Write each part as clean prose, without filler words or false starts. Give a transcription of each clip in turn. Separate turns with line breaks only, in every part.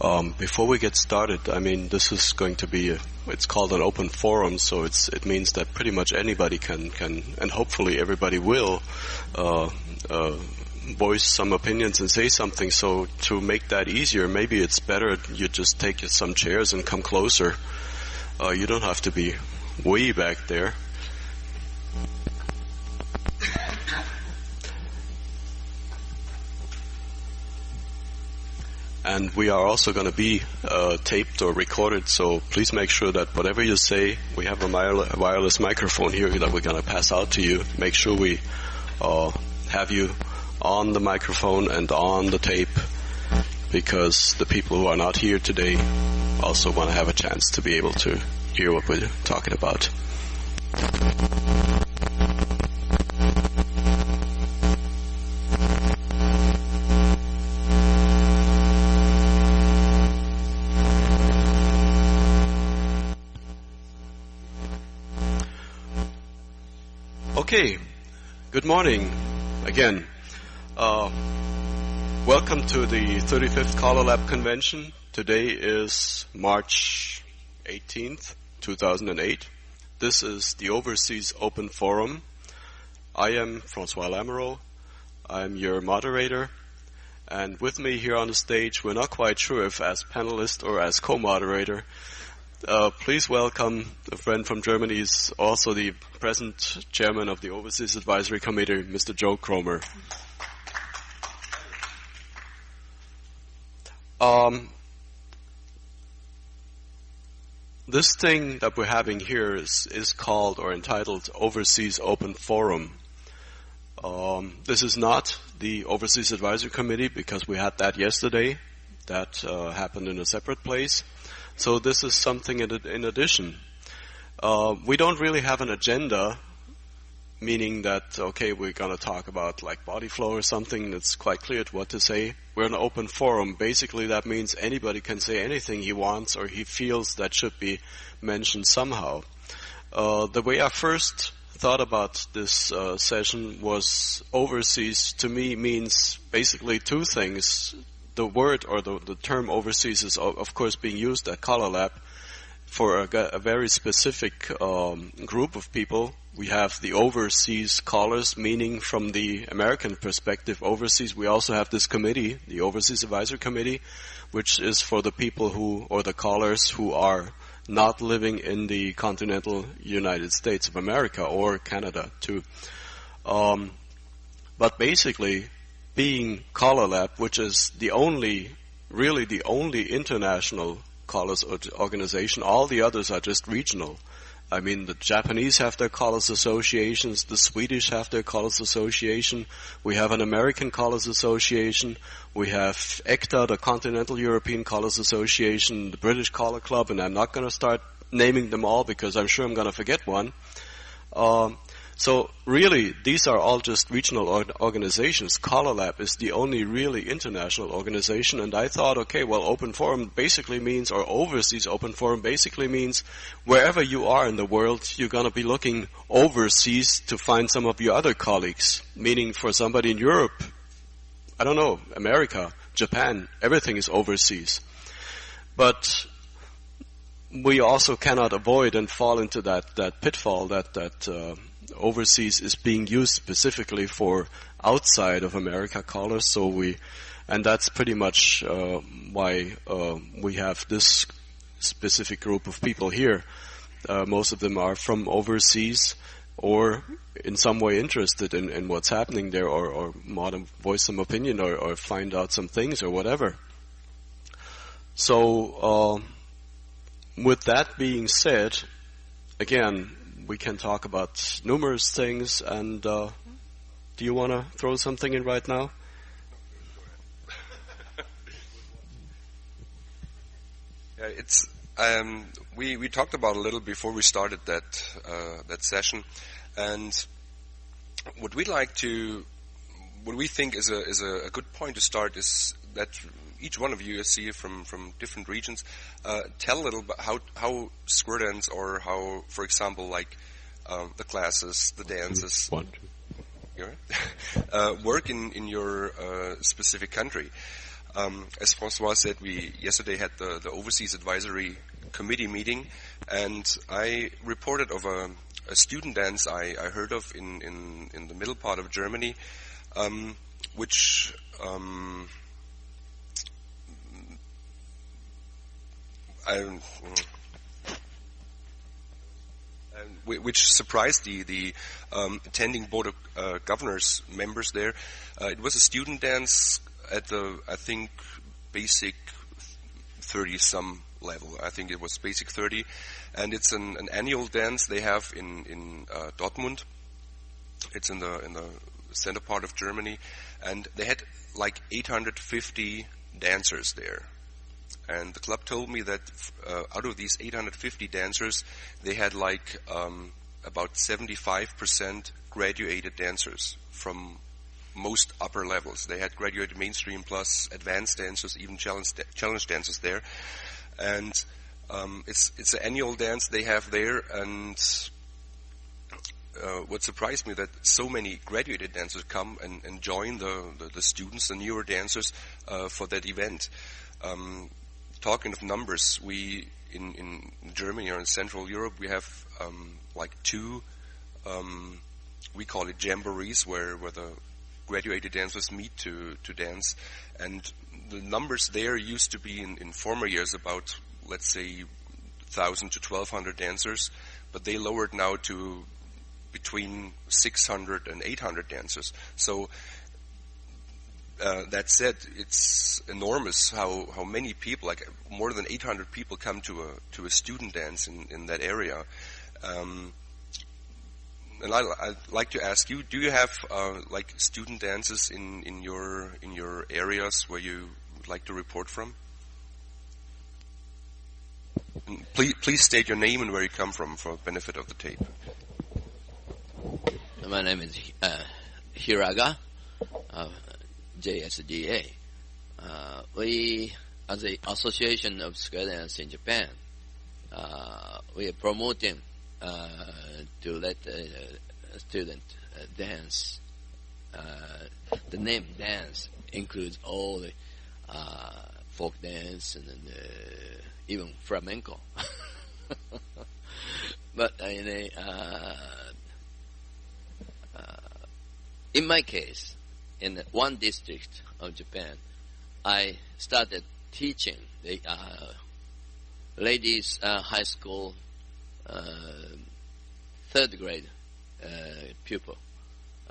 Before we get started, I mean, this is going to be, it's called an open forum, so it means that pretty much anybody can, and hopefully everybody will, voice some opinions and say something. So to make that easier, maybe it's better you just take some chairs and come closer. You don't have to be way back there. And we are also going to be taped or recorded, so please make sure that whatever you say, we have a wireless microphone here that we're going to pass out to you. Make sure we have you on the microphone and on the tape, because the people who are not here today also want to have a chance to be able to hear what we're talking about. Okay, good morning again. Welcome to the 35th CALLERLAB Convention. Today is March 18th, 2008. This is the Overseas Open Forum. I am Francois Lamoureux. I'm your moderator. And with me here on the stage, we're not quite sure if as panelist or as co-moderator. Please welcome a friend from Germany. He's also the present chairman of the Overseas Advisory Committee, Mr. Joe Kromer. This thing that we're having here is called or entitled Overseas Open Forum. This is not the Overseas Advisory Committee because we had that yesterday. That happened in a separate place. So this is something in addition. We don't really have an agenda, meaning that, okay, we're going to talk about like body flow or something that's quite clear to what to say. We're an open forum. Basically, that means anybody can say anything he wants or he feels that should be mentioned somehow. The way I first thought about this session was overseas to me means basically two things. The word or the term overseas is of course being used at CALLERLAB for a very specific group of people. We have the overseas callers, meaning from the American perspective overseas. We also have this committee, the Overseas Advisory Committee, which is for the people who, or the callers who are not living in the continental United States of America or Canada too. But basically, being CALLERLAB, which is really the only international callers organization, all the others are just regional. I mean, the Japanese have their callers associations, the Swedish have their callers association, we have an American callers association, we have ECTA, the Continental European Callers Association, the British Caller Club, and I'm not going to start naming them all because I'm sure I'm going to forget one. So really, these are all just regional organizations. CALLERLAB is the only really international organization, and I thought, okay, well, open forum basically means, or overseas open forum basically means, wherever you are in the world, you're going to be looking overseas to find some of your other colleagues. Meaning for somebody in Europe, I don't know, America, Japan, everything is overseas. But we also cannot avoid and fall into that pitfall that overseas is being used specifically for outside of America callers. And that's pretty much why we have this specific group of people here. Most of them are from overseas or in some way interested in what's happening there, or want to voice some opinion or find out some things or whatever. So with that being said, again, we can talk about numerous things, and do you want to throw something in right now?
Yeah, it's we talked about a little before we started that session, and what we think is a good point to start is that each one of you, I see from different regions, tell a little bit how square dance, or how, for example, like the classes, the dances, work in your specific country. As Francois said, we yesterday had the Overseas Advisory Committee meeting, and I reported of a student dance I heard of in the middle part of Germany, which which surprised the attending board of governors members there. It was a student dance at the, I think, basic 30-some level. I think it was basic 30, and it's an annual dance they have in Dortmund. It's in the center part of Germany, and they had like 850 dancers there. And the club told me that out of these 850 dancers, they had like about 75% graduated dancers from most upper levels. They had graduated mainstream plus advanced dancers, even challenge dancers there. And it's an annual dance they have there. And what surprised me that so many graduated dancers come and join the students, the newer dancers, for that event. Talking of numbers, we in Germany or in Central Europe, we have like two, we call it jamborees, where the graduated dancers meet to dance, and the numbers there used to be in former years about, let's say, 1,000 to 1,200 dancers, but they lowered now to between 600 and 800 dancers. So that said, it's enormous how many people, like more than 800 people, come to a student dance in that area. And I'd like to ask you: do you have like student dances in your areas where you would like to report from? And please state your name and where you come from for benefit of the tape.
My name is Hiraga. JSDA. We, as the Association of Square Dance in Japan, we are promoting to let student dance. The name dance includes all the folk dance and even flamenco. But in my case, in one district of Japan, I started teaching the ladies' high school third grade pupil.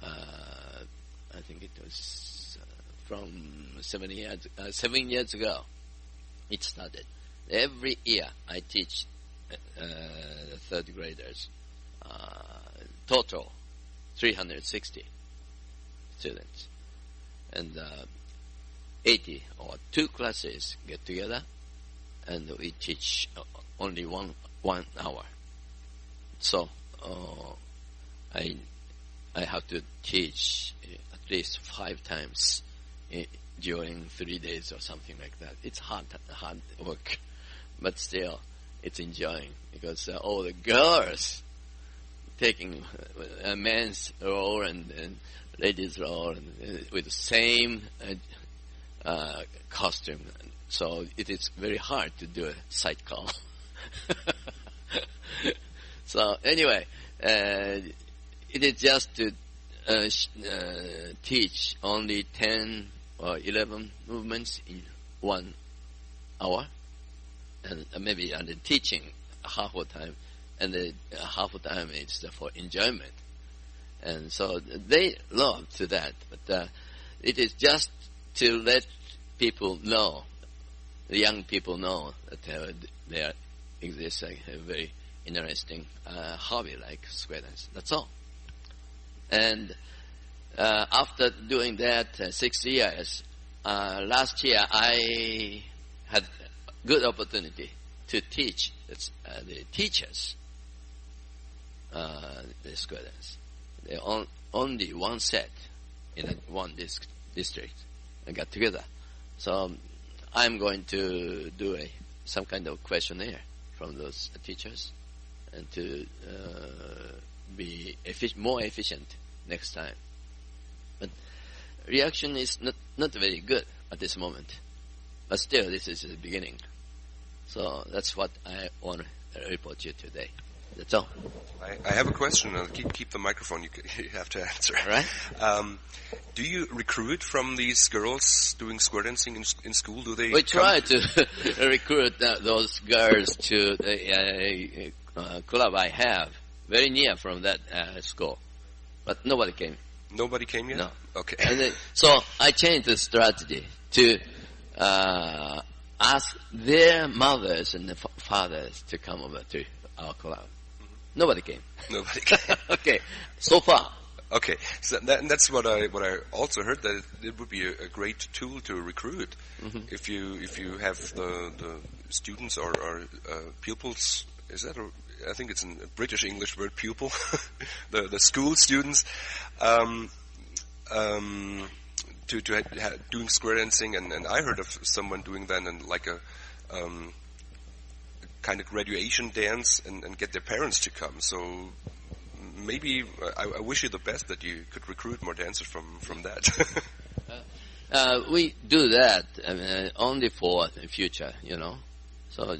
I think it was from 7 years ago. It started. Every year I teach third graders. Total 360 students. And 80 or 2 classes get together, and we teach only one hour. So I have to teach at least 5 times during 3 days or something like that. It's hard work, but still it's enjoying, because all the girls taking a man's role and ladies' role with the same costume. So it is very hard to do a sight call. So anyway, it is just to teach only 10 or 11 movements in 1 hour, and maybe under teaching half of the time, and the half of the time is for enjoyment. And so they love to that, but it is just to let people know, the young people know, that there exists a very interesting hobby like square dance. That's all. And after doing that 6 years, last year I had good opportunity to teach the teachers the square dance. They only one set in one district and got together. So I'm going to do some kind of questionnaire from those teachers, and to be more efficient next time. But reaction is not very good at this moment. But still, this is the beginning. So that's what I want to report you today. That's all.
I have a question. Keep the microphone. You have to answer.
All right.
Do you recruit from these girls doing square dancing in school? Do they?
We try to recruit those girls to the club I have very near from that school, but nobody came.
Nobody came yet?
No.
Okay.
And so I changed the strategy to ask their mothers and fathers to come over to our club. Nobody came.
Nobody came.
Okay. So far.
Okay. So that's what I also heard, that it would be a great tool to recruit.
Mm-hmm.
If you have the students or pupils. Is that I think it's a British English word, pupil. the school students. Doing square dancing, and I heard of someone doing that and like a kind of graduation dance and get their parents to come. So maybe I wish you the best that you could recruit more dancers from that.
We do that only for the future, So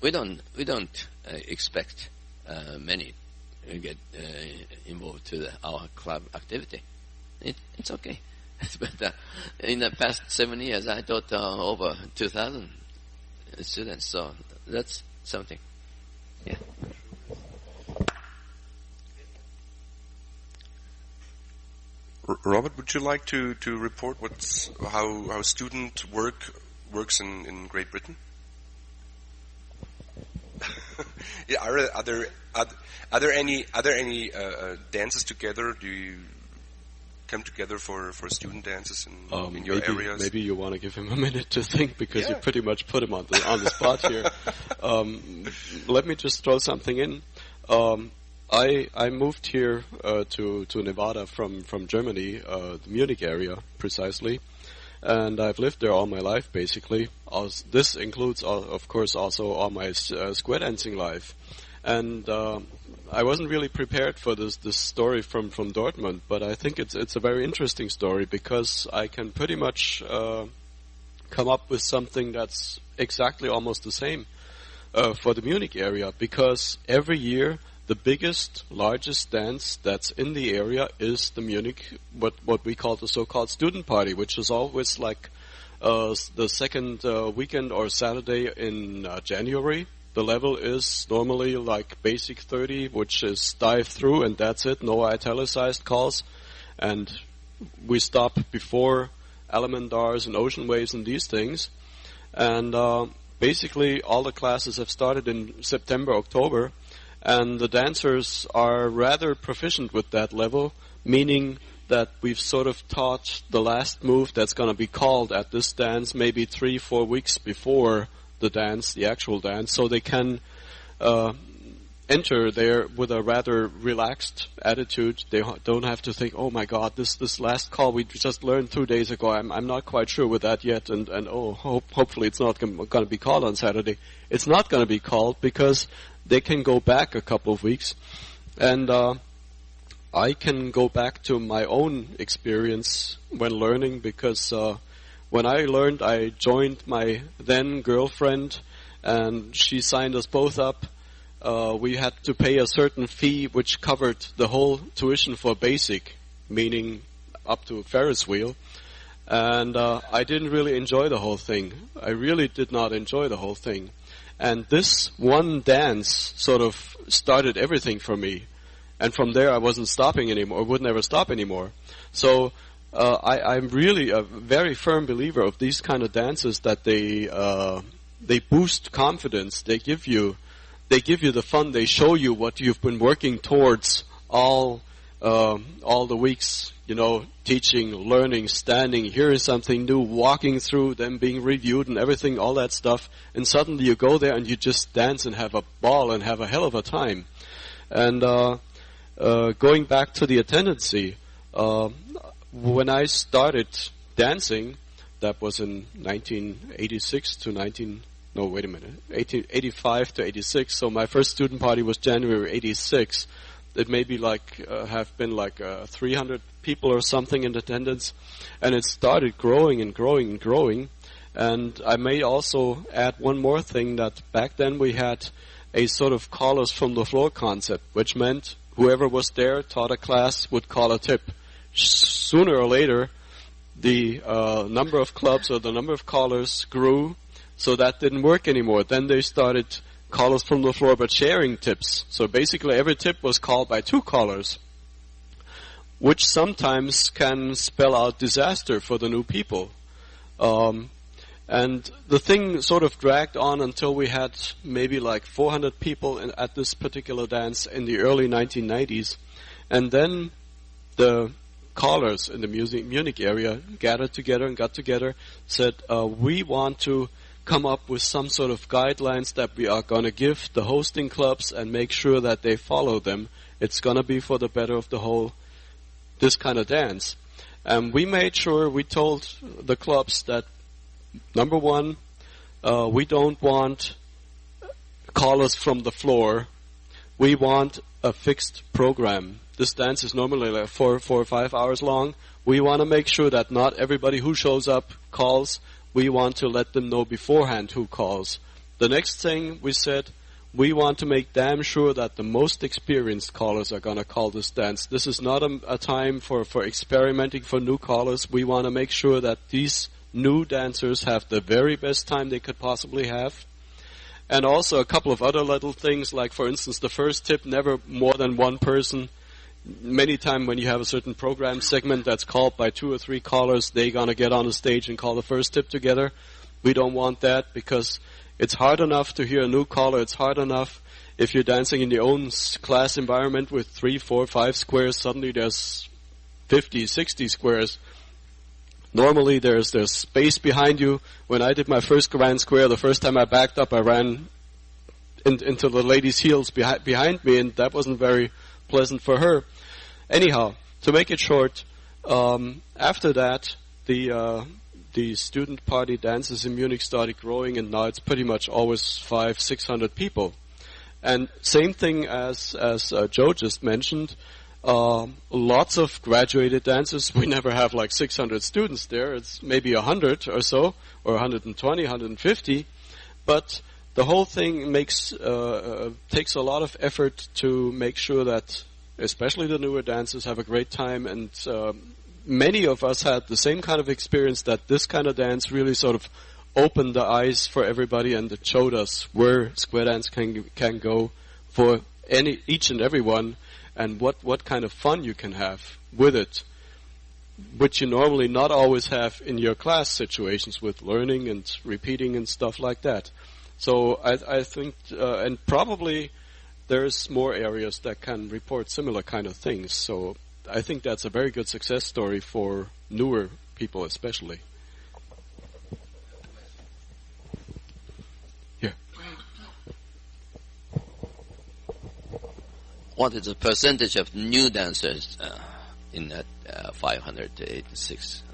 we don't expect many get involved to our club activity. It's okay. But in the past 7 years, I taught over 2,000 students, so that's something. Yeah.
Robert, would you like to report how student works in Great Britain? Yeah, are there any dances together? Do you come together for student dances in your areas?
Maybe you want to give him a minute to think, because you pretty much put him on the spot here. Let me just throw something in. I moved here to Nevada from Germany, the Munich area precisely, and I've lived there all my life basically. This includes, of course, also all my square dancing life. And I wasn't really prepared for this story from Dortmund, but I think it's a very interesting story, because I can pretty much come up with something that's exactly almost the same for the Munich area, because every year the largest dance that's in the area is the Munich, what we call the so-called student party, which is always like the second weekend or Saturday in January. The level is normally like basic 30, which is dive through, and that's it, no italicized calls. And we stop before Alamandars and ocean waves and these things. And basically all the classes have started in September, October, and the dancers are rather proficient with that level, meaning that we've sort of taught the last move that's going to be called at this dance maybe 3-4 weeks before the actual dance, so they can enter there with a rather relaxed attitude. They don't have to think, oh my God, this last call we just learned 2 days ago, I'm not quite sure with that yet, and hopefully it's not going to be called on Saturday. It's not going to be called because they can go back a couple of weeks, and I can go back to my own experience when learning, because when I learned, I joined my then girlfriend, and she signed us both up. We had to pay a certain fee which covered the whole tuition for basic, meaning up to a Ferris wheel. And I didn't really enjoy the whole thing. I really did not enjoy the whole thing. And this one dance sort of started everything for me. And from there I wasn't stopping anymore, would never stop anymore. So I'm really a very firm believer of these kind of dances, that they boost confidence. They give you the fun. They show you what you've been working towards all the weeks. Teaching, learning, standing, hearing something new, walking through, then being reviewed and everything, all that stuff. And suddenly you go there and you just dance and have a ball and have a hell of a time. And going back to the attendancy, when I started dancing, that was in 1986 to 1885 to 86. So my first student party was January 86. It may be have been 300 people or something in attendance, and it started growing and growing and growing. And I may also add one more thing, that back then we had a sort of callers from the floor concept, which meant whoever was there, taught a class, would call a tip. Sooner or later, the number of clubs or the number of callers grew, so that didn't work anymore. Then they started callers from the floor but sharing tips. So basically every tip was called by 2 callers, which sometimes can spell out disaster for the new people. And the thing sort of dragged on until we had maybe like 400 people at this particular dance in the early 1990s. And then the callers in the Munich area gathered together and got together, said, we want to come up with some sort of guidelines that we are going to give the hosting clubs and make sure that they follow them. It's going to be for the better of the whole, this kind of dance. And we made sure, we told the clubs that, number one, we don't want callers from the floor. We want a fixed program. This dance is normally like 4 or 5 hours long. We want to make sure that not everybody who shows up calls. We want to let them know beforehand who calls. The next thing we said, we want to make damn sure that the most experienced callers are going to call this dance. This is not a time for experimenting for new callers. We want to make sure that these new dancers have the very best time they could possibly have. And also a couple of other little things, like for instance the first tip, never more than one person. Many times when you have a certain program segment that's called by 2 or 3 callers, they're going to get on the stage and call the first tip together. We don't want that, because it's hard enough to hear a new caller. It's hard enough if you're dancing in your own class environment with 3, 4, 5 squares. Suddenly there's 50, 60 squares. Normally there's space behind you. When I did my first grand square, the first time I backed up, I ran into the lady's heels behind me, and that wasn't very pleasant for her. Anyhow, to make it short, after that, the student party dances in Munich started growing, and now it's pretty much always 500-600 people. And same thing as Joe just mentioned, lots of graduated dancers. We never have like 600 students there. It's maybe 100 or so, or 120, 150. But the whole thing takes a lot of effort to make sure that especially the newer dancers have a great time. And many of us had the same kind of experience, that this kind of dance really sort of opened the eyes for everybody, and it showed us where square dance can go for each and everyone, and what kind of fun you can have with it, which you normally not always have in your class situations with learning and repeating and stuff like that. So I think, and probably there's more areas that can report similar kind of things. So I think that's a very good success story for newer people especially. Here.
What is the percentage of new dancers in that 500 to 600?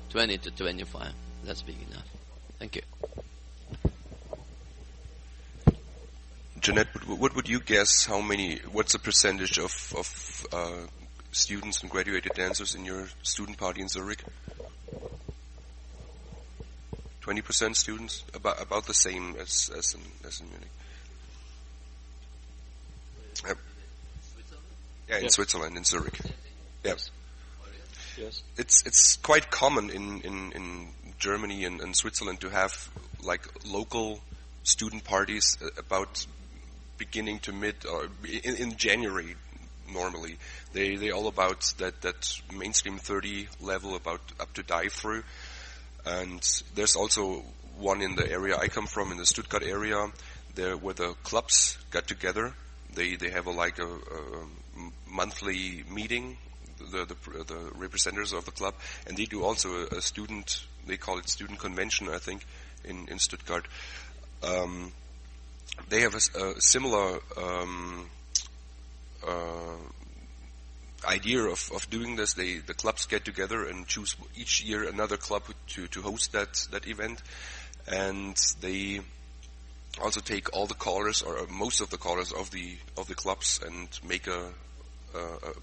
20 to 25. That's big enough. Thank you.
Jeanette, what would you guess? What's the percentage of students and graduated dancers in your student party in Zurich? 20% students, about the same as in Munich. Yeah, in Switzerland, in Zurich. Yes.
Yes.
It's quite common in Germany and Switzerland to have like local student parties about beginning to mid, or in January normally. They all about that mainstream 30 level, about up to dive through. And there's also one in the area I come from, in the Stuttgart area, there where the clubs got together. They have a monthly meeting, the representatives of the club, and they do also a student, they call it student convention, I think, in Stuttgart. They have a similar idea of doing this. The clubs get together and choose each year another club to host that event, and they also take all the callers, or most of the callers of the clubs, and make a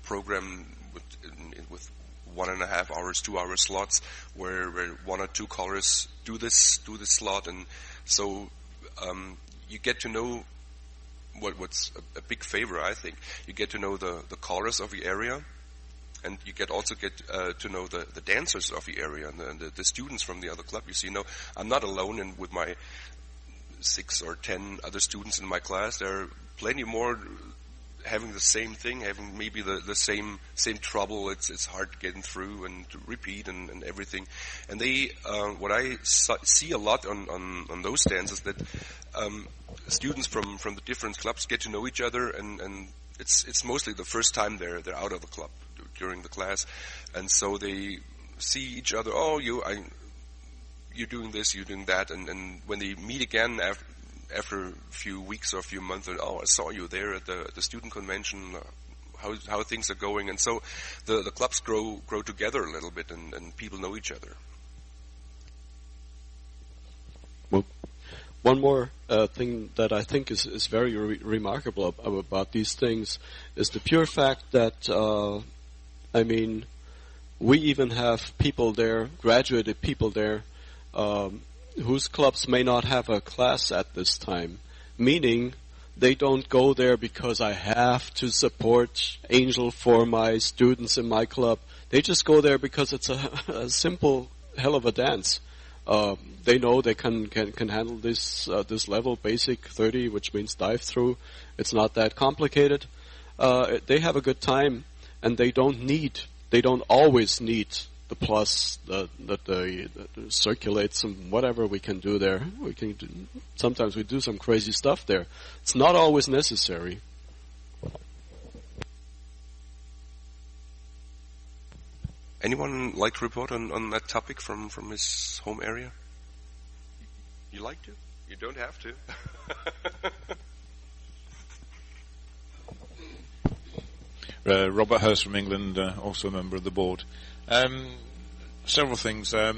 program 1.5 hours, 2 hour slots where 1 or 2 callers do this slot, and so you get to know what's a big favor, I think. You get to know the callers of the area, and you also get to know the dancers of the area and the students from the other club. You see, I'm not alone with my 6 or 10 other students in my class. There are plenty more having the same thing, having maybe the same trouble. It's hard getting through and to repeat and everything. And they, what I see a lot on those stands is that students from the different clubs get to know each other, and it's mostly the first time they're out of the club during the class, and so they see each other. Oh, you're doing this, you're doing that, and when they meet again after a few weeks or a few months, I saw you there at the student convention. How things are going, and so the clubs grow together a little bit, and people know each other.
Well, one more thing that I think is very remarkable about these things is the pure fact that, we even have people there, graduated people there, whose clubs may not have a class at this time, meaning they don't go there because I have to support Angel for my students in my club. They just go there because it's a simple hell of a dance. They know they can handle this level, basic 30, which means dive through. It's not that complicated. They have a good time, and they don't always need the plus that circulates some whatever we can do there. Sometimes we do some crazy stuff there. It's not always necessary.
Anyone like to report on that topic from his home area? You like to? You don't have to.
Robert Hurst from England, also a member of the board. Several things. I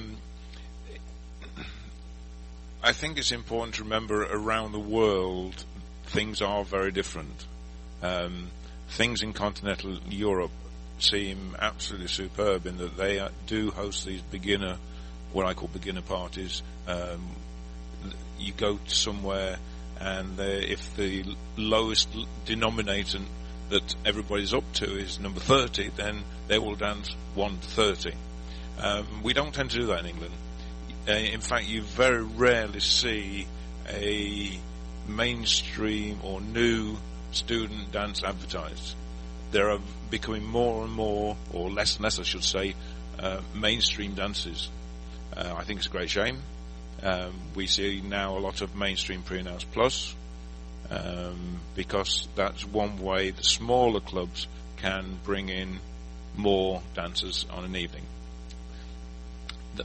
think it's important to remember around the world things are very different. Things in continental Europe seem absolutely superb in that they do host these what I call beginner parties. You go to somewhere, and if the lowest denominator that everybody's up to is number 30, then they will dance 1 to 30. We don't tend to do that in England. In fact, you very rarely see a mainstream or new student dance advertised. There are becoming more and more, or less and less I should say, mainstream dances. I think it's a great shame. We see now a lot of mainstream pre-announced plus, because that's one way the smaller clubs can bring in more dancers on an evening.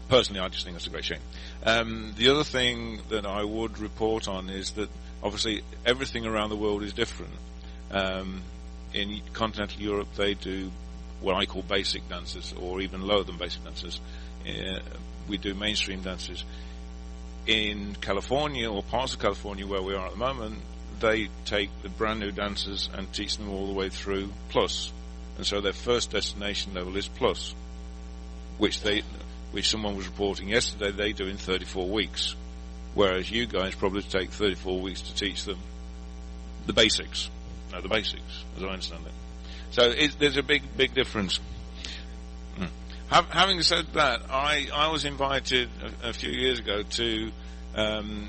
Personally, I just think that's a great shame. The other thing that I would report on is that obviously everything around the world is different. In continental Europe, they do what I call basic dances, or even lower than basic dances. We do mainstream dances. In California, or parts of California where we are at the moment, they take the brand new dancers and teach them all the way through plus, and so their first destination level is plus, which someone was reporting yesterday they do in 34 weeks, whereas you guys probably take 34 weeks to teach them the basics, as I understand it. So there's a big difference. Having said that, I was invited a few years ago to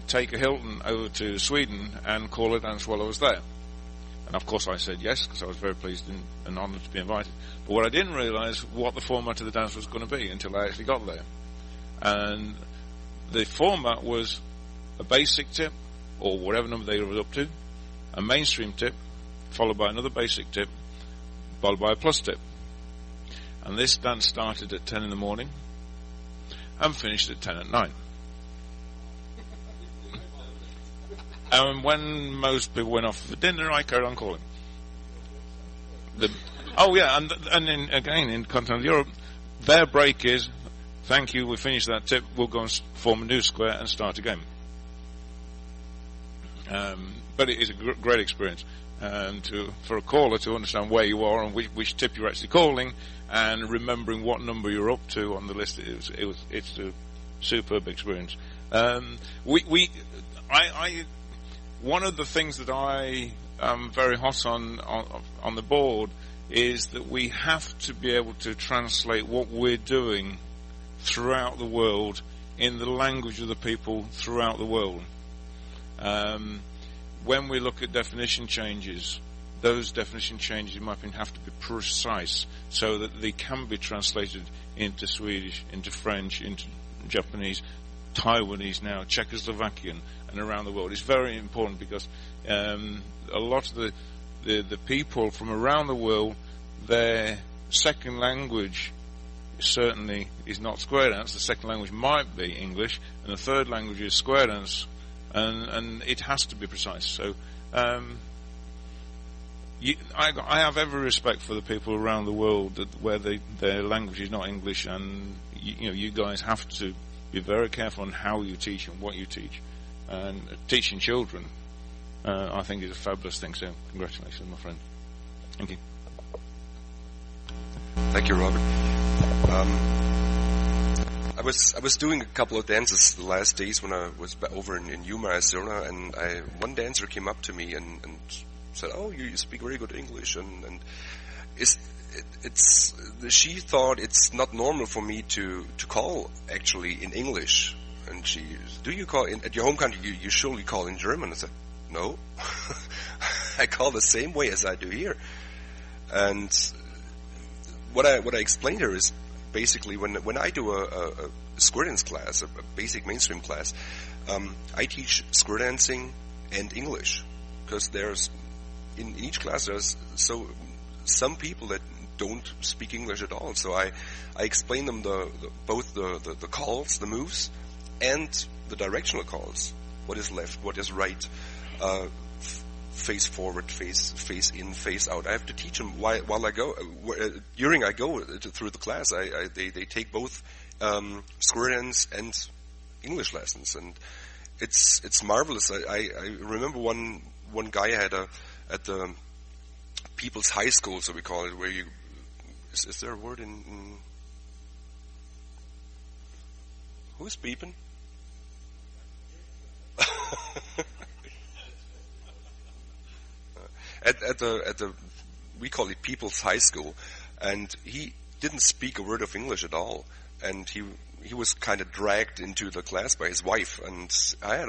take a Hilton over to Sweden and call a dance while I was there. And of course I said yes, because I was very pleased and honoured to be invited. But what I didn't realise what the format of the dance was going to be until I actually got there. And the format was a basic tip, or whatever number they were up to, a mainstream tip, followed by another basic tip, followed by a plus tip. And this dance started at 10 in the morning and finished at 10 at night. And when most people went off for dinner, I carried on calling. And in continental Europe, their break is, thank you, we finished that tip, we'll go and form a new square and start again. But it is a great experience for a caller to understand where you are and which tip you're actually calling, and remembering what number you're up to on the list. It's a superb experience. One of the things that I am very hot on the board is that we have to be able to translate what we're doing throughout the world in the language of the people throughout the world. When we look at definition changes, those definition changes, in my opinion, have to be precise so that they can be translated into Swedish, into French, into Japanese, Taiwanese now, Czechoslovakian, and around the world. It's very important because a lot of the people from around the world, their second language certainly is not square dance. The second language might be English, and the third language is square dance, and it has to be precise. So I have every respect for the people around the world where their language is not English, and you guys have to be very careful on how you teach and what you teach. And teaching children, I think, is a fabulous thing. So congratulations, my friend. Thank you.
Thank you, Robert. I was doing a couple of dances the last days when I was over in Yuma, Arizona, and one dancer came up to me and said, "Oh, you speak very good English," and she thought it's not normal for me to call actually in English. And she, "Do you call at your home country? You surely call in German?" I said, "No, I call the same way as I do here." And what I explained her is basically when I do a square dance class, a basic mainstream class, I teach square dancing and English, because there's in each class there's some people that don't speak English at all. So I explain them both the calls, the moves, and the directional calls. What is left? What is right? Face forward, face in, face out. I have to teach them while I go. During I go through the class, they take both square dance and English lessons, and it's marvelous. I remember one guy I had at the People's High School, so we call it, where is there a word in who's beeping? At the we call it People's High School, and he didn't speak a word of English at all, and he was kind of dragged into the class by his wife, and I had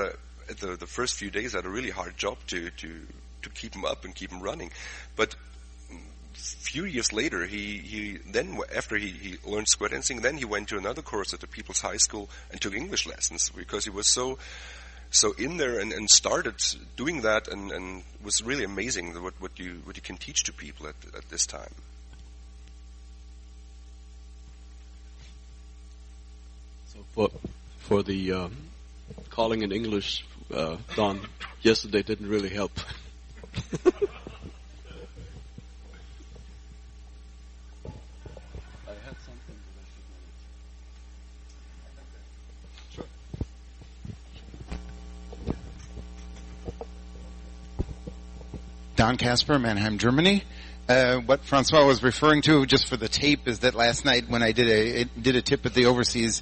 the first few days I had a really hard job to keep him up and keep him running, but few years later, he then, after he learned square dancing, then he went to another course at the People's High School and took English lessons, because he was so in there and started doing that, and was really amazing what you can teach to people at this time.
So for the calling in English, Don, yesterday didn't really help.
Don Casper, Mannheim, Germany. What Francois was referring to, just for the tape, is that last night when I did a tip at the overseas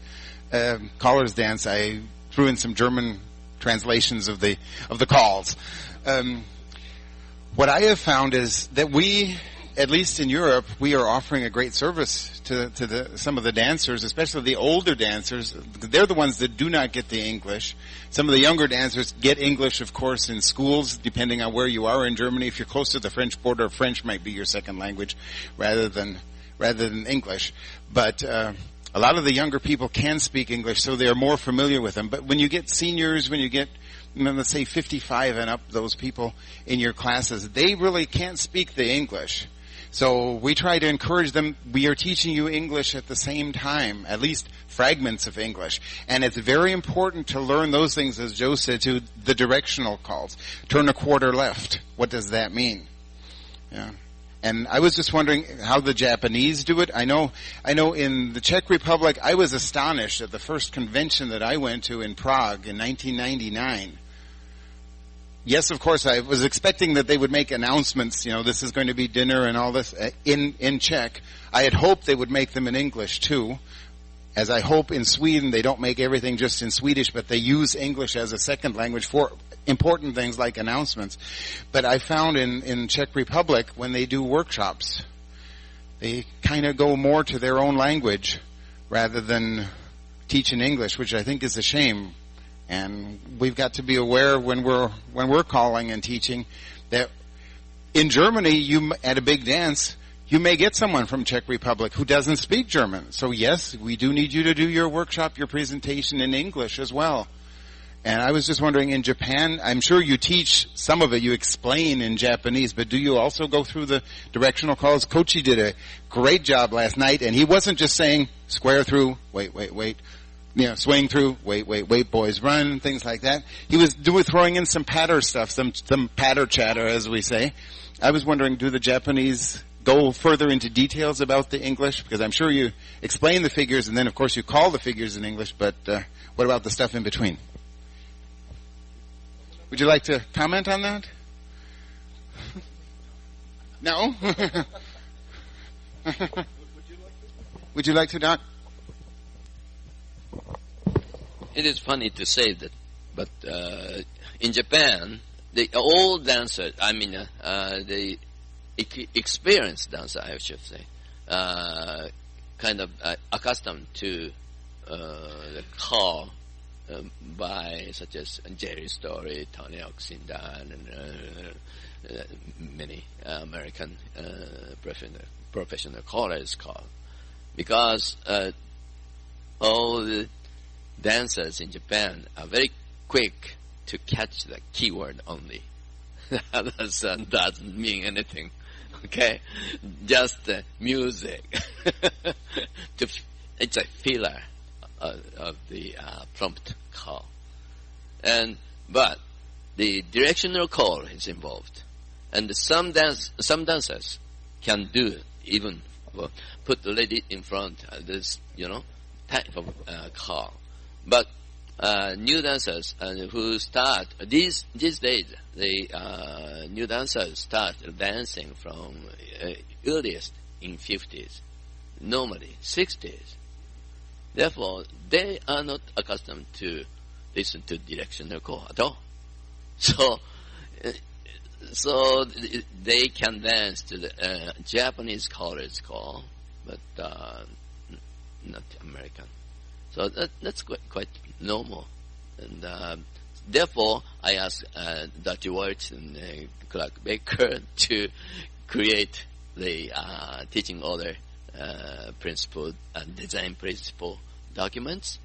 callers dance, I threw in some German translations of the calls. What I have found is that we, at least in Europe, we are offering a great service to some of the dancers, especially the older dancers. They're the ones that do not get the English. Some of the younger dancers get English, of course, in schools, depending on where you are in Germany. If you're close to the French border, French might be your second language rather than English. But a lot of the younger people can speak English, so they are more familiar with them. But when you get seniors, when you get, let's say 55 and up, those people in your classes, they really can't speak the English. So we try to encourage them. We are teaching you English at the same time, at least fragments of English. And it's very important to learn those things, as Joe said, to the directional calls. Turn a quarter left. What does that mean? Yeah. And I was just wondering how the Japanese do it. I know in the Czech Republic, I was astonished at the first convention that I went to in Prague in 1999. Yes, of course. I was expecting that they would make announcements. This is going to be dinner and all this in Czech. I had hoped they would make them in English too, as I hope in Sweden they don't make everything just in Swedish, but they use English as a second language for important things like announcements. But I found in Czech Republic, when they do workshops, they kind of go more to their own language rather than teach in English, which I think is a shame. And we've got to be aware when we're calling and teaching that in Germany, at a big dance, you may get someone from Czech Republic who doesn't speak German. So yes, we do need you to do your workshop, your presentation in English as well. And I was just wondering, in Japan, I'm sure you teach some of it, you explain in Japanese, but do you also go through the directional calls? Kochi did a great job last night, and he wasn't just saying, square through, wait, swing through, wait, boys, run, things like that. He was throwing in some patter stuff, some patter chatter, as we say. I was wondering, do the Japanese go further into details about the English? Because I'm sure you explain the figures, and then, of course, you call the figures in English, but what about the stuff in between? Would you like to comment on that? No? Would you like to, Doc?
It is funny to say that, but in Japan, the old dancers, the experienced dancer, I should say, kind of accustomed to the call by such as Jerry Story, Tony Oxendan, and many American professional callers call, because all the dancers in Japan are very quick to catch the keyword only. Others doesn't mean anything. Okay, just music. It's a filler of the prompt call, but the directional call is involved, and some dancers can do even put the lady in front of this type of call. But new dancers who start these days, the new dancers start dancing from earliest in 50s, normally 60s. Therefore, they are not accustomed to listen to directional call at all. So they can dance to the Japanese callers call, but not American. So that's quite normal, and therefore I asked Dr. White and Clark Baker to create the teaching order principle and design principle documents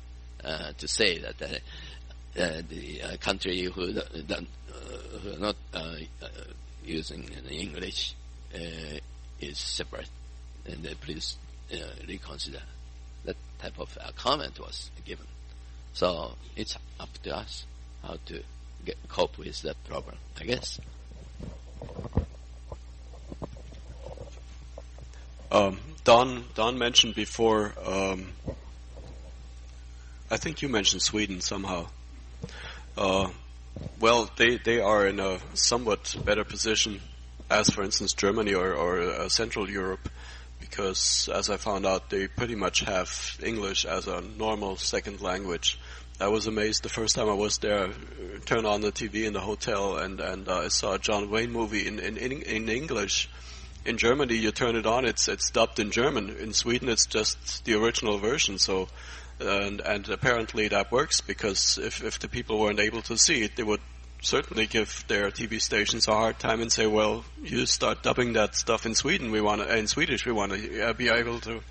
to say that the country who are not using English is separate, and please reconsider. That type of comment was given. So it's up to us how to cope with that problem, I guess.
Don mentioned before, I think you mentioned Sweden somehow. Well, they are in a somewhat better position as, for instance, Germany or Central Europe, because, as I found out, they pretty much have English as a normal second language. I was amazed the first time I was there, turned on the TV in the hotel, and I saw a John Wayne movie in English. In Germany, you turn it on, it's dubbed in German. In Sweden, it's just the original version. So, and apparently that works, because if the people weren't able to see it, they would certainly give their TV stations a hard time and say, well, you start dubbing that stuff in Sweden, in Swedish, we want to be able to,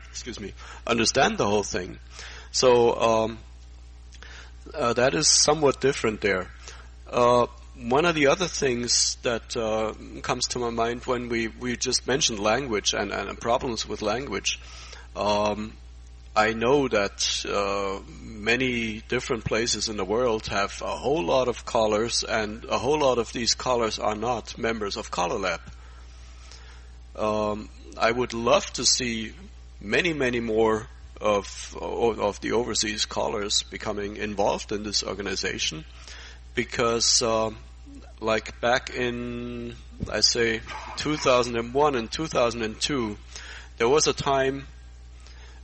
excuse me, understand the whole thing. So, that is somewhat different there. One of the other things that comes to my mind when we just mentioned language and problems with language, I know that many different places in the world have a whole lot of callers, and a whole lot of these callers are not members of CALLERLAB. I would love to see many more of the overseas callers becoming involved in this organization, because like back in, I say, 2001 and 2002, there was a time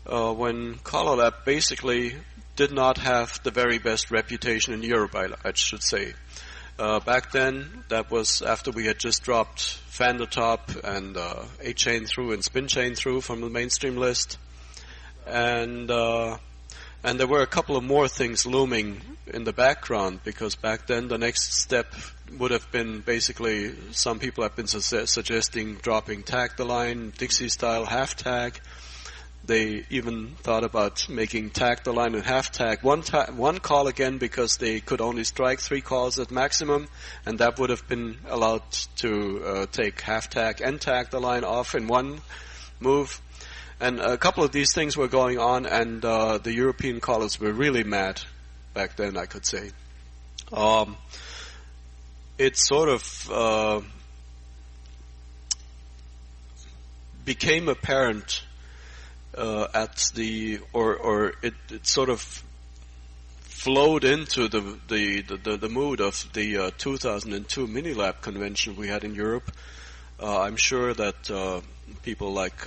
when CALLERLAB basically did not have the very best reputation in Europe, I should say. Back then, that was after we had just dropped Fan the Top and 8-chain through and spin chain through from the mainstream list. And there were a couple of more things looming in the background, because back then the next step would have been basically, some people have been suggesting dropping Tag the Line, Dixie style half tag. They even thought about making Tag the Line and half tag one call again, because they could only strike 3 calls at maximum, and that would have been allowed to take half tag and Tag the Line off in one move. And a couple of these things were going on, and the European callers were really mad back then, I could say. It sort of became apparent at the, or it sort of flowed into the mood of the 2002 Minilab convention we had in Europe. I'm sure that people like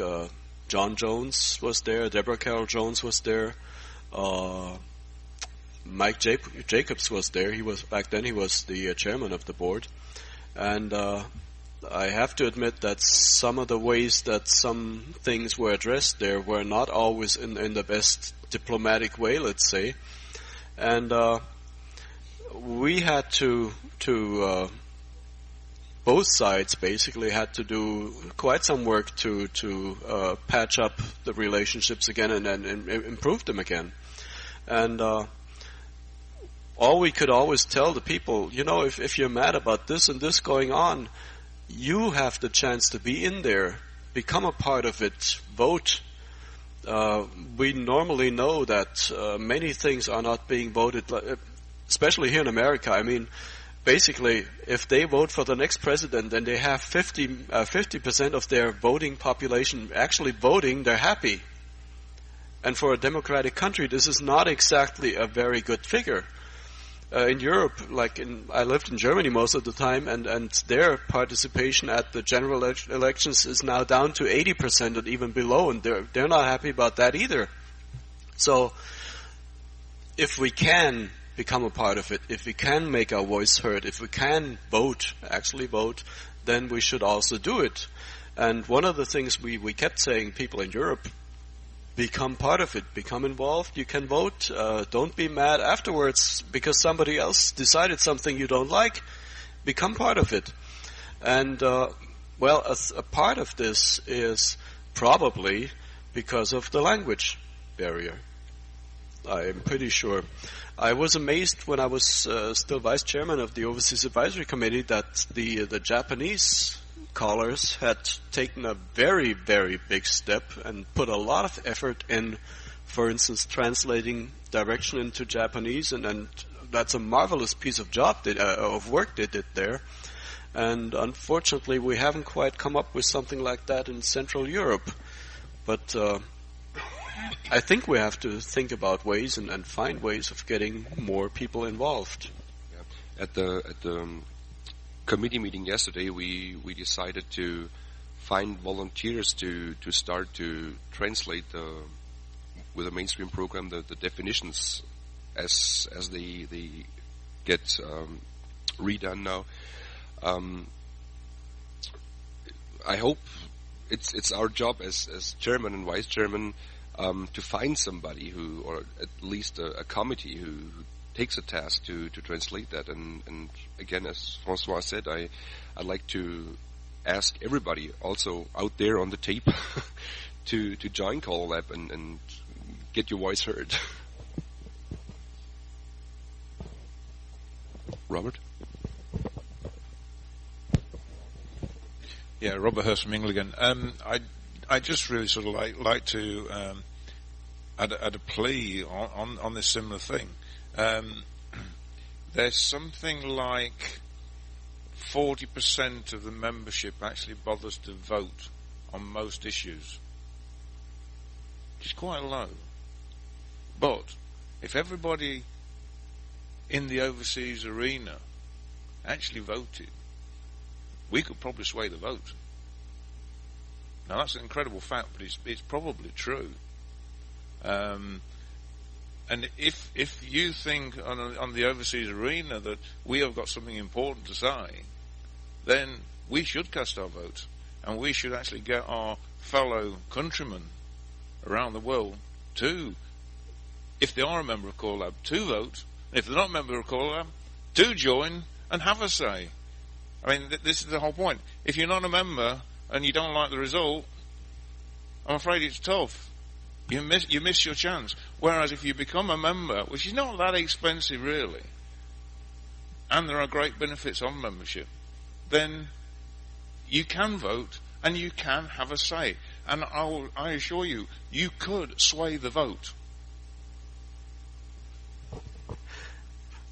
John Jones was there, Deborah Carroll Jones was there, Mike Jacobs was there. He was, back then he was the chairman of the board, and I have to admit that some of the ways that some things were addressed there were not always in the best diplomatic way, let's say. And we had to both sides basically had to do quite some work to patch up the relationships again and improve them again. And all we could always tell the people, you know, if you're mad about this and this going on, you have the chance to be in there, become a part of it, vote. We normally know that many things are not being voted, especially here in America. I mean, basically, if they vote for the next president and they have 50% of their voting population actually voting, they're happy. And for a democratic country, this is not exactly a very good figure. In Europe, I lived in Germany most of the time, and their participation at the general elections is now down to 80% and even below, and they're not happy about that either. So, if we can become a part of it, if we can make our voice heard, if we can actually vote, then we should also do it. And one of the things we kept saying, people in Europe, become part of it, become involved, you can vote, don't be mad afterwards because somebody else decided something you don't like, become part of it. And, a part of this is probably because of the language barrier. I am pretty sure. I was amazed when I was still vice chairman of the Overseas Advisory Committee that the Japanese callers had taken a very, very big step and put a lot of effort in, for instance, translating direction into Japanese, and that's a marvelous piece of work they did there. And unfortunately, we haven't quite come up with something like that in Central Europe. But I think we have to think about ways and find ways of getting more people involved.
Yeah. At the committee meeting yesterday, we decided to find volunteers to start to translate with a mainstream program the definitions as they get redone now. I hope it's our job as chairman and vice chairman to find somebody who, or at least a committee who takes a task to translate that. And again, as Francois said, I'd like to ask everybody also out there on the tape to join CALLERLAB and get your voice heard. Robert?
Yeah, Robert Hurst from England again. I just really sort of like to add a plea on this similar thing. There's something like 40% of the membership actually bothers to vote on most issues, which is quite low. But if everybody in the overseas arena actually voted, we could probably sway the vote. Now that's an incredible fact, but it's probably true. And if you think on the overseas arena that we have got something important to say, then we should cast our vote, and we should actually get our fellow countrymen around the world to, if they are a member of CALLERLAB, to vote. If they're not a member of CALLERLAB, to join and have a say. I mean, this is the whole point. If you're not a member and you don't like the result, I'm afraid it's tough. You miss your chance. Whereas if you become a member, which is not that expensive really, and there are great benefits of membership, then you can vote and you can have a say. And I assure you, you could sway the vote.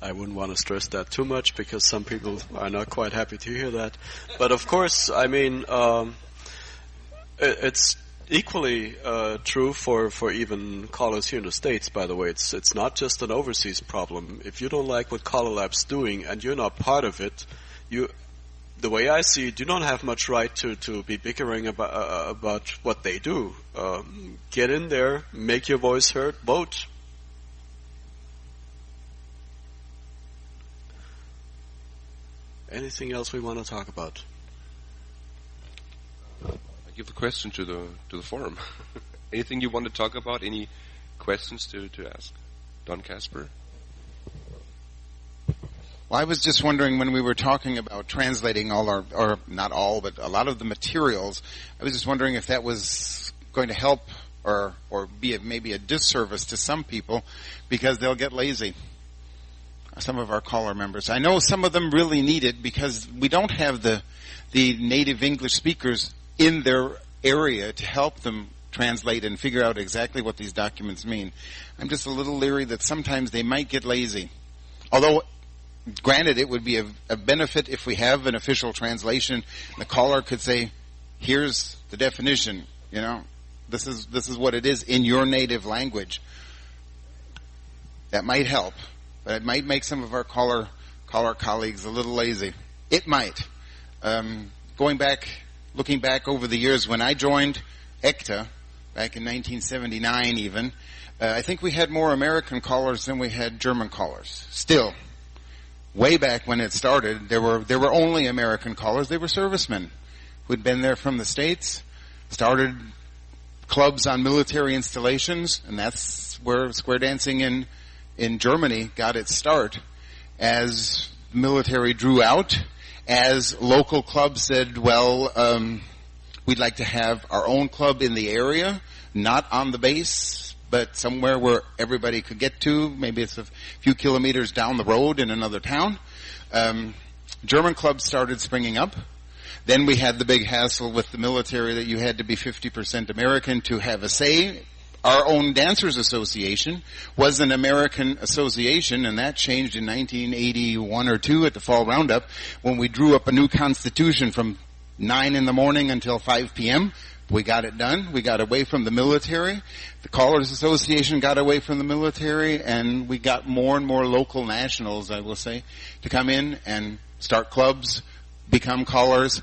I wouldn't want to stress that too much because some people are not quite happy to hear that. But of course, I mean, it's equally true for even callers here in the States, by the way. It's not just an overseas problem. If you don't like what CALLERLAB's doing and you're not part of it, the way I see it, you don't have much right to be bickering about what they do. Get in there, make your voice heard, vote. Anything else we want to talk about?
I give the question to the forum. Anything you want to talk about? Any questions to ask? Don Casper?
Well, I was just wondering when we were talking about translating all our, or not all, but a lot of the materials, I was just wondering if that was going to help or be maybe a disservice to some people because they'll get lazy. Some of our caller members. I know some of them really need it because we don't have the native English speakers in their area to help them translate and figure out exactly what these documents mean. I'm just a little leery that sometimes they might get lazy. Although, granted, it would be a benefit if we have an official translation. The caller could say, here's the definition, you know, this is what it is in your native language. That might help. But it might make some of our caller colleagues a little lazy. It might. Looking back over the years when I joined ECTA, back in 1979 even, I think we had more American callers than we had German callers. Still, way back when it started, there were only American callers. They were servicemen who'd been there from the States, started clubs on military installations, and that's where square dancing in Germany got its start. As the military drew out, as local clubs said, well, we'd like to have our own club in the area, not on the base, but somewhere where everybody could get to. Maybe it's a few kilometers down the road in another town. German clubs started springing up. Then we had the big hassle with the military that you had to be 50% American to have a say. Our own Dancers Association was an American association, and that changed in 1981 or 2 at the Fall Roundup when we drew up a new constitution from 9 in the morning until 5 p.m. We got it done. We got away from the military. The Callers Association got away from the military, and we got more and more local nationals, I will say, to come in and start clubs, become callers.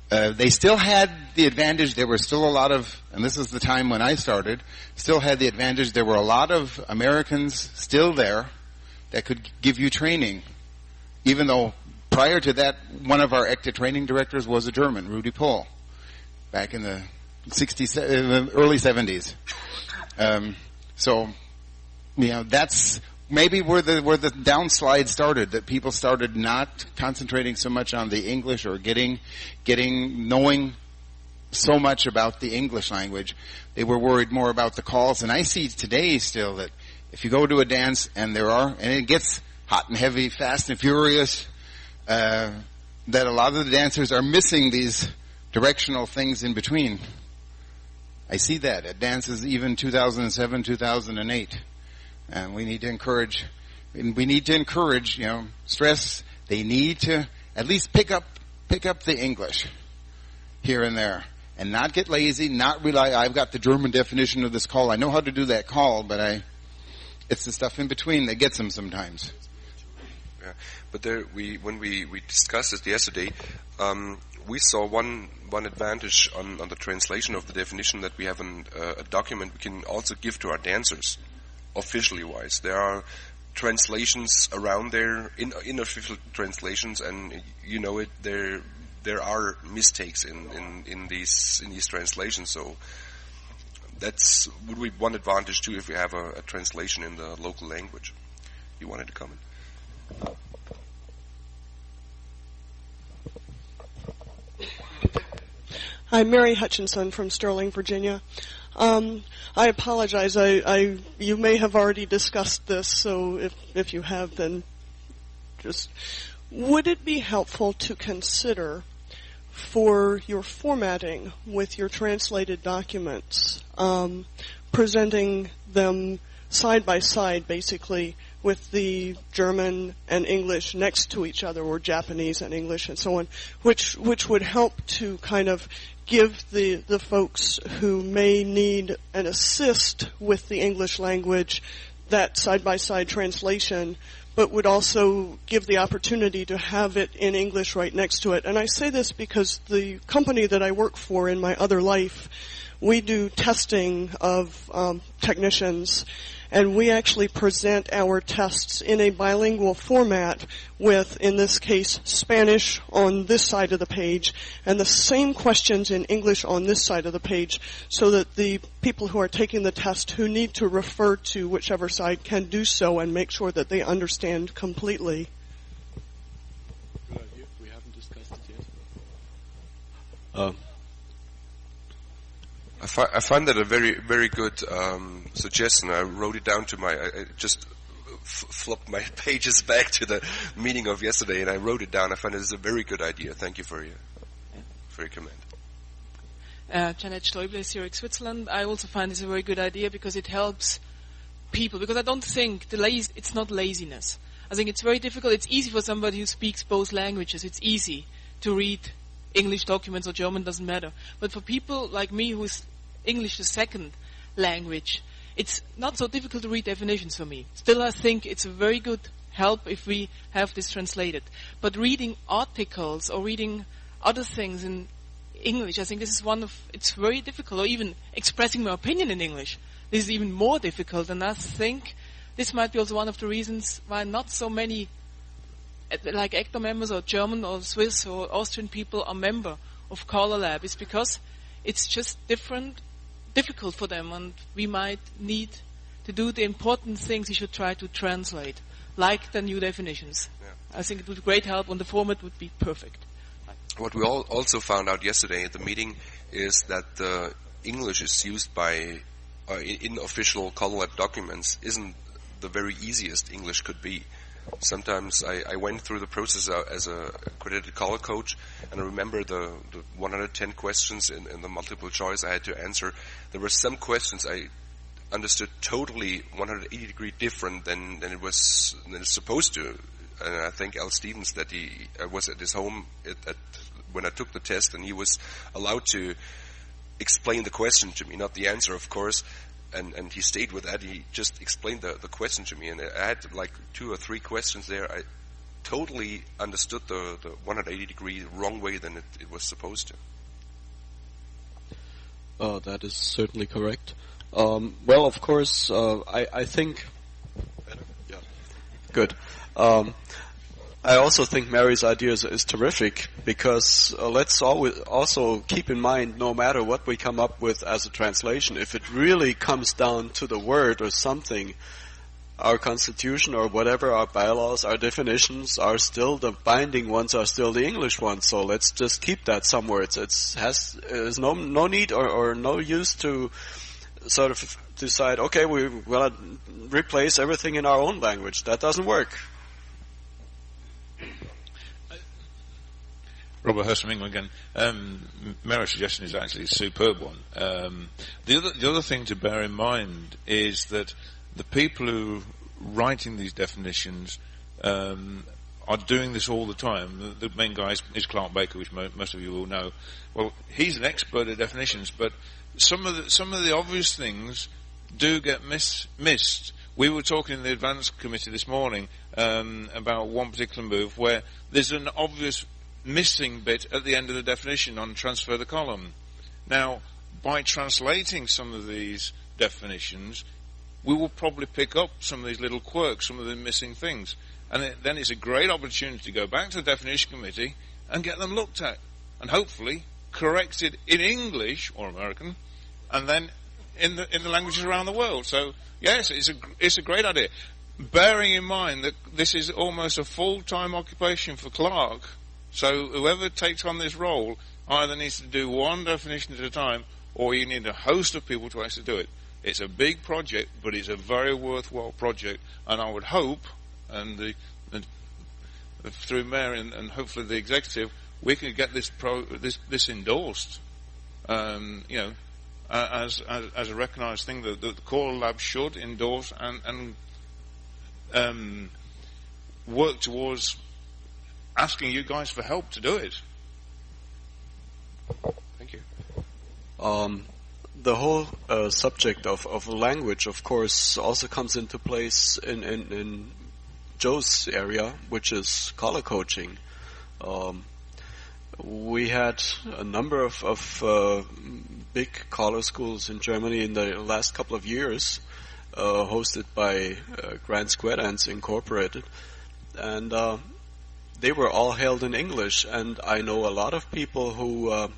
They still had the advantage. There were still a lot of, and this is the time when I started, still had the advantage. There were a lot of Americans still there that could give you training. Even though prior to that, one of our ECTA training directors was a German, Rudi Pohl, back in the early 70s. So, you know, that's maybe where the downslide started, that people started not concentrating so much on the English or knowing so much about the English language. They were worried more about the calls. And I see today still that if you go to a dance and it gets hot and heavy, fast and furious, that a lot of the dancers are missing these directional things in between. I see that at dances even 2007, 2008. And we need to encourage, you know, stress. They need to at least pick up the English here and there and not get lazy, not rely, I've got the German definition of this call. I know how to do that call, but it's the stuff in between that gets them sometimes.
Yeah, but when we discussed it yesterday, we saw one advantage on the translation of the definition, that we have a document we can also give to our dancers, officially wise. There are translations around there, unofficial translations, and you know it. There are mistakes in these translations. So that's would be one advantage too, if we have a translation in the local language. You wanted to comment?
I'm Mary Hutchinson from Sterling, Virginia. I apologize. You may have already discussed this, so if you have, then just would it be helpful to consider for your formatting with your translated documents, presenting them side by side, basically, with the German and English next to each other, or Japanese and English and so on, which would help to kind of give the folks who may need an assist with the English language that side-by-side translation, but would also give the opportunity to have it in English right next to it. And I say this because the company that I work for in my other life, we do testing of technicians, and we actually present our tests in a bilingual format with, in this case, Spanish on this side of the page and the same questions in English on this side of the page, so that the people who are taking the test who need to refer to whichever side can do so and make sure that they understand completely.
Good idea. We haven't discussed it yet.
I find that a very, very good suggestion. I wrote it down to I just flopped my pages back to the meeting of yesterday, and I wrote it down. I find it is a very good idea. Thank you for your comment.
Janet Stoible, Zurich, Switzerland. I also find this a very good idea because it helps people. Because I don't think it's not laziness. I think it's very difficult. It's easy for somebody who speaks both languages. It's easy to read English documents or German, doesn't matter. But for people like me who's English the second language, it's not so difficult to read definitions for me. Still, I think it's a very good help if we have this translated. But reading articles or reading other things in English, I think this is it's very difficult. Or even expressing my opinion in English, this is even more difficult. And I think this might be also one of the reasons why not so many like ACTA members or German or Swiss or Austrian people are member of CALLERLAB, is because it's just difficult for them, and we might need to do the important things we should try to translate, like the new definitions. Yeah. I think it would be great help, and the format would be perfect.
What we also found out yesterday at the meeting is that the English is used in official CALLERLAB documents isn't the very easiest English could be. Sometimes I went through the process as a accredited caller coach, and I remember the 110 questions in the multiple choice I had to answer. There were some questions I understood totally 180 degree different than it's supposed to. And I thank Al Stevens that I was at his home when I took the test, and he was allowed to explain the question to me, not the answer, of course. And he stayed with that. He just explained the question to me, and I had like 2 or 3 questions there. I totally understood the 180 degree wrong way than it was supposed to.
That is certainly correct. Well, of course, I think. Yeah. Good. I also think Mary's idea is terrific, because let's always also keep in mind, no matter what we come up with as a translation, if it really comes down to the word or something, our constitution or whatever, our bylaws, our definitions are still the binding ones, are still the English ones. So let's just keep that somewhere. There's no need or no use to sort of decide, okay, we will replace everything in our own language. That doesn't work.
Robert Hurst from England again. Mary's suggestion is actually a superb one. The other thing to bear in mind is that the people who are writing these definitions are doing this all the time. The main guy is Clark Baker, which most of you will know. Well, he's an expert at definitions, but some of the obvious things do get missed. We were talking in the advanced committee this morning about one particular move where there's an obvious missing bit at the end of the definition on transfer the column. Now, by translating some of these definitions, we will probably pick up some of these little quirks, some of the missing things. And then it's a great opportunity to go back to the definition committee and get them looked at, and hopefully corrected in English or American, and then in the languages around the world. So yes, it's a great idea, bearing in mind that this is almost a full-time occupation for Clark. So whoever takes on this role either needs to do one definition at a time, or you need a host of people to actually do it. It's a big project, but it's a very worthwhile project, and I would hope, and through Mary and hopefully the executive, we can get this endorsed, as a recognised thing that the CALLERLAB should endorse and work towards asking you guys for help to do it.
Thank you.
The whole subject of language, of course, also comes into place in Joe's area, which is color coaching. We had a number of big color schools in Germany in the last couple of years, hosted by Grand Square Dance Incorporated, and they were all held in English. And I know a lot of people who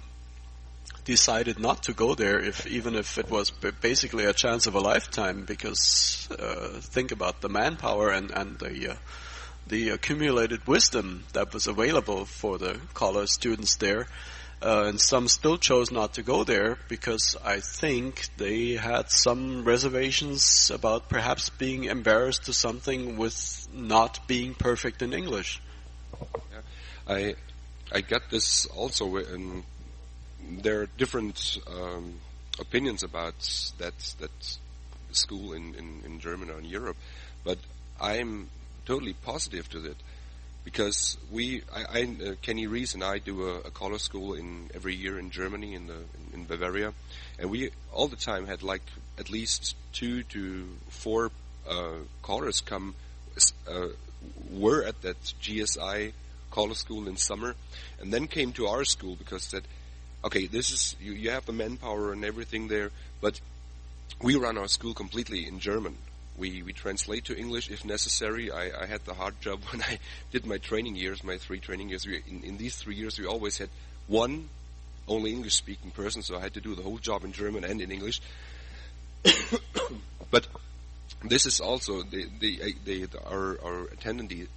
decided not to go there, even if it was basically a chance of a lifetime, because think about the manpower and the accumulated wisdom that was available for the college students there. And some still chose not to go there because I think they had some reservations about perhaps being embarrassed to something with not being perfect in English.
Yeah. I got this also in. There are different opinions about that school in Germany or in Europe, but I'm totally positive to that, because Kenny Rees and I do a color school every year in Germany in Bavaria, and we all the time had like at least 2 to 4 colors come were at that GSI color school in summer, and then came to our school because said, okay, this is you have the manpower and everything there, but we run our school completely in German. We translate to English if necessary. I had the hard job when I did my training years, my 3 training years. In these 3 years, we always had one only English-speaking person, so I had to do the whole job in German and in English. But this is also our attendees,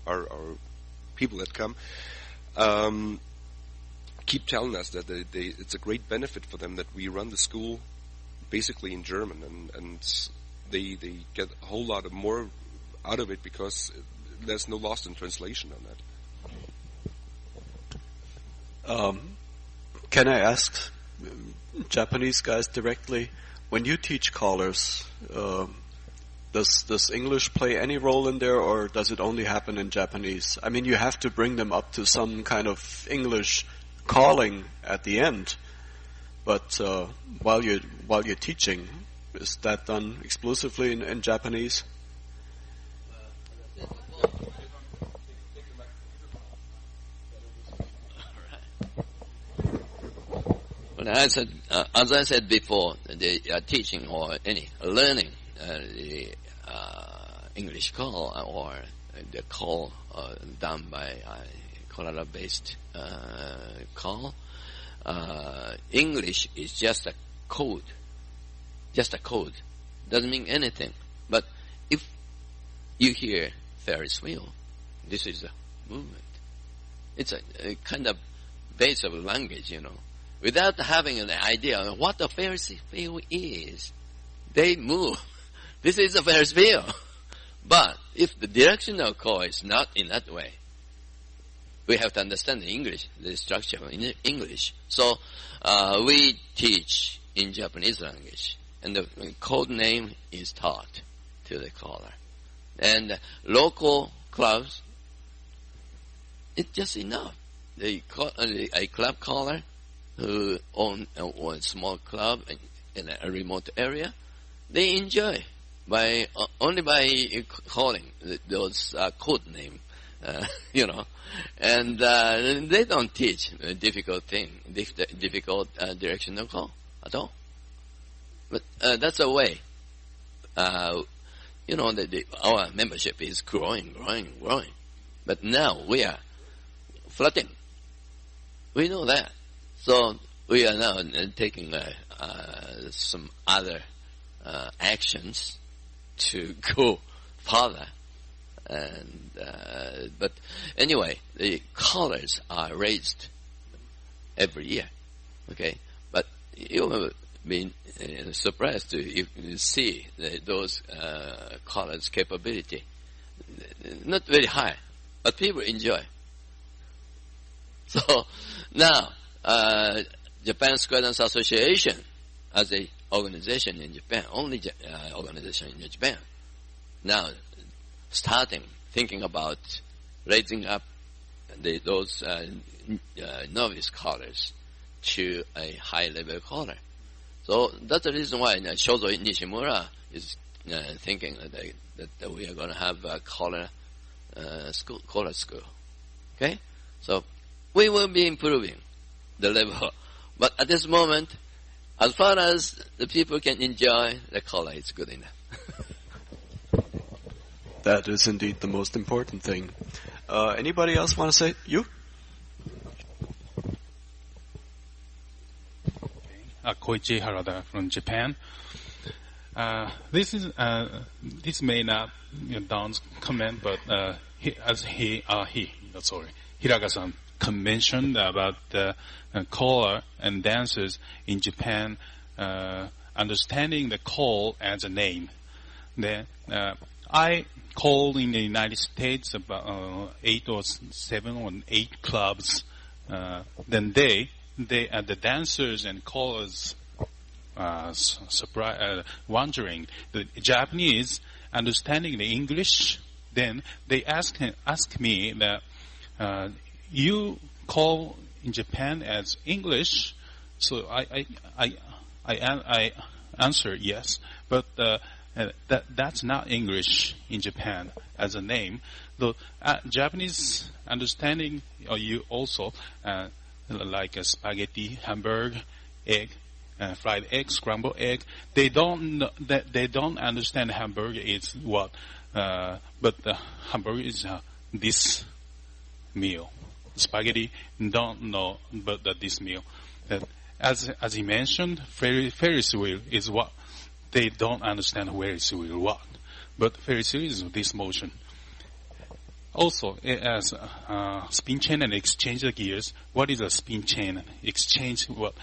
our people that come. Keep telling us that it's a great benefit for them that we run the school basically in German, and they get a whole lot more out of it because there's no loss in translation on that.
Can I ask Japanese guys directly, when you teach callers, does English play any role in there, or does it only happen in Japanese? I mean, you have to bring them up to some kind of English calling at the end, but while you're teaching, is that done exclusively in Japanese?
Well, as I said before, the teaching or any learning the English call or the call done by CALLERLAB-based call, English is just a code. Just a code. Doesn't mean anything. But if you hear Ferris wheel, this is a movement. It's a kind of base of language, you know. Without having an idea of what a Ferris wheel is, they move. This is a Ferris wheel. But if the directional call is not in that way, we have to understand the English, the structure in English. So we teach in Japanese language, and the code name is taught to the caller. And local clubs, it's just enough. A club caller who own a small club in a remote area, they enjoy only by calling those code name, and they don't teach difficult directional call at all. But that's a way. Our membership is growing. But now we are flooding. We know that. So we are now taking some other actions to go further. And but anyway, the callers are raised every year. Okay, but you have been surprised to see those callers' capability. Not very high, but people enjoy. So now, Japan Square Dance Association, as a organization in Japan, only organization in Japan, now thinking about raising up those novice callers to a high-level caller. So that's the reason why Shozo Nishimura is thinking that we are going to have a caller school. Okay, so we will be improving the level, but at this moment, as far as the people can enjoy the caller, it's good enough.
That is indeed the most important thing. Anybody else want to say? You?
Koichi Harada from Japan. This may not Don's comment, but Hiraga-san mentioned about the caller and dancers in Japan understanding the call as a name. Then I called in the United States about 8 or 7 or 8 clubs. Then the dancers and callers wondering the Japanese understanding the English. Then they ask me that you call in Japan as English. So I answer yes, but that's not English in Japan as a name. The Japanese understanding you also like a spaghetti, hamburger, egg, fried egg, scrambled egg. They don't understand hamburger is what, but the hamburger is this meal. Spaghetti don't know, but this meal. As he mentioned, Ferris wheel is what they don't understand. Ferris wheel what, but Ferris wheel is this motion. Also, as spin chain and exchange the gears, what is a spin chain? Exchange what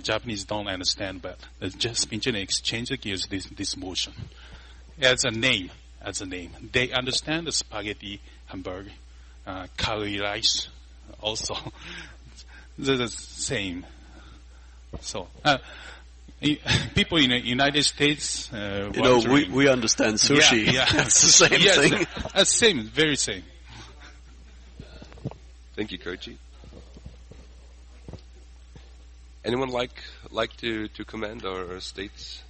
Japanese don't understand, but just spin chain and exchange the gears, this motion. As a name, they understand the spaghetti, hamburger, curry rice. Also, they're the same. So, people in the United States,
we understand sushi.
Yeah.
It's the same thing.
Same, very same.
Thank you, Koichi. Anyone like to comment or state?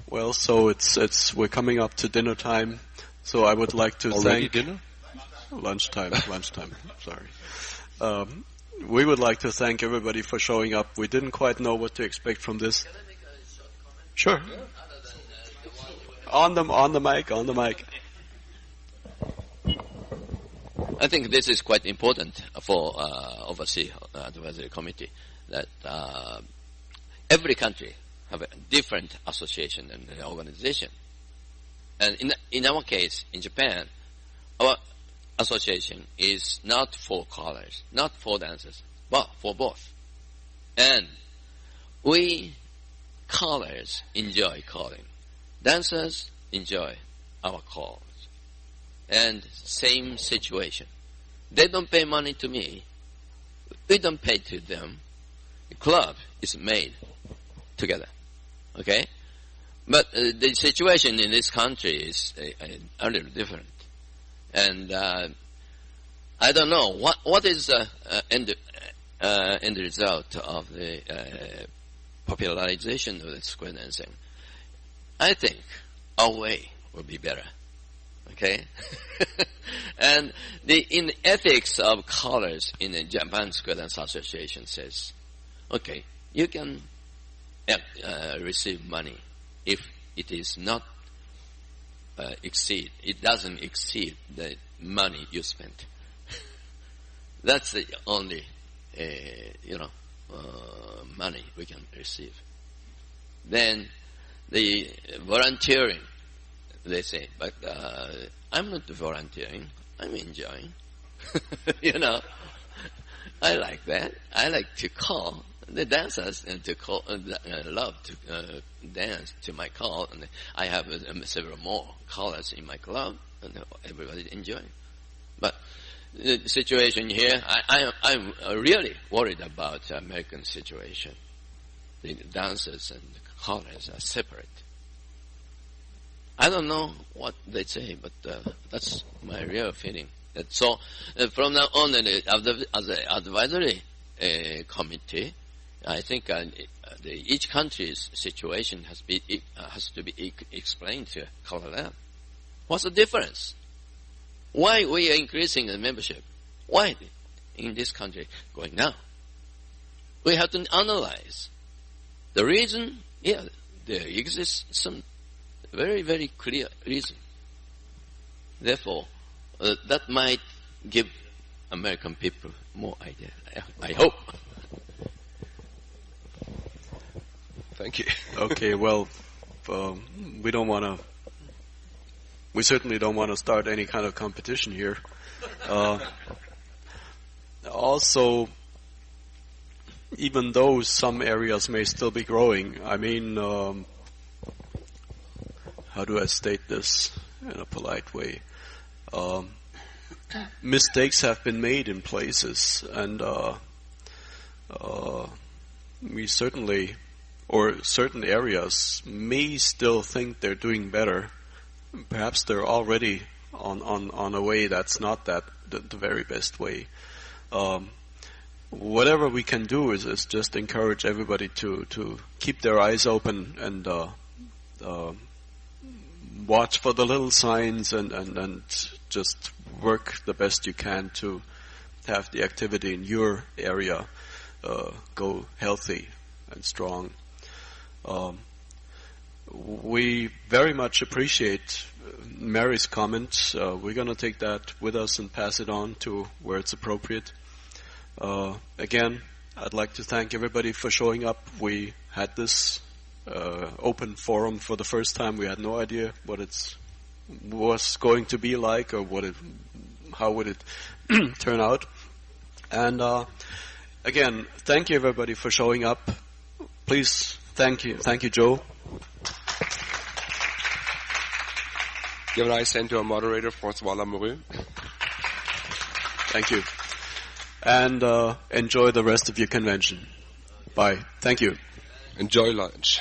Well, so we're coming up to dinner time, so I would like to
Already
thank
dinner?
lunchtime. Sorry. We would like to thank everybody for showing up. We didn't quite know what to expect from this.
Can I make a short comment?
Sure.
Other than the one
On the mic.
I think this is quite important for overseas advisory committee that every country have a different association and organization. And in our case, in Japan, our association is not for callers, not for dancers, but for both. And we callers enjoy calling. Dancers enjoy our calls. And same situation. They don't pay money to me. We don't pay to them. The club is made together. Okay? But the situation in this country is a little different. And I don't know what is the end result of the popularization of the square dancing. I think our way will be better. Okay? And in ethics of colors in the Japan Square Dance Association says, okay, you can receive money if it is not it doesn't exceed the money you spent. That's the only, money we can receive. Then the volunteering, they say, but I'm not volunteering. I'm enjoying. I like that. I like to call the dancers and to call. Love to dance to my call, and I have several more callers in my club, and everybody enjoy. But the situation here, I'm really worried about the American situation. The dancers and the callers are separate. I don't know what they say, but that's my real feeling. So from now on, as the advisory committee, I think each country's situation has to be explained to CALLERLAB. What's the difference? Why we are increasing the membership? Why in this country going down? We have to analyze the reason. Yeah, there exists some very, very clear reason. Therefore, that might give American people more idea. I hope.
Thank you.
Okay, well, we certainly don't want to start any kind of competition here. Also, even though some areas may still be growing, I mean, how do I state this in a polite way? Mistakes have been made in places, and we certainly, or certain areas may still think they're doing better. Perhaps they're already on a way that's not the very best way. Whatever we can do is just encourage everybody to keep their eyes open and watch for the little signs and just work the best you can to have the activity in your area go healthy and strong. We very much appreciate Mary's comment. We're going to take that with us and pass it on to where it's appropriate. Again, I'd like to thank everybody for showing up. We had this open forum for the first time. We had no idea what it was going to be like or how would it turn out. And again, thank you everybody for showing up. Please, thank you, Joe.
Give a nice hand to our moderator, Francois Lamoureux.
Thank you. And enjoy the rest of your convention. Bye. Thank you.
Enjoy lunch.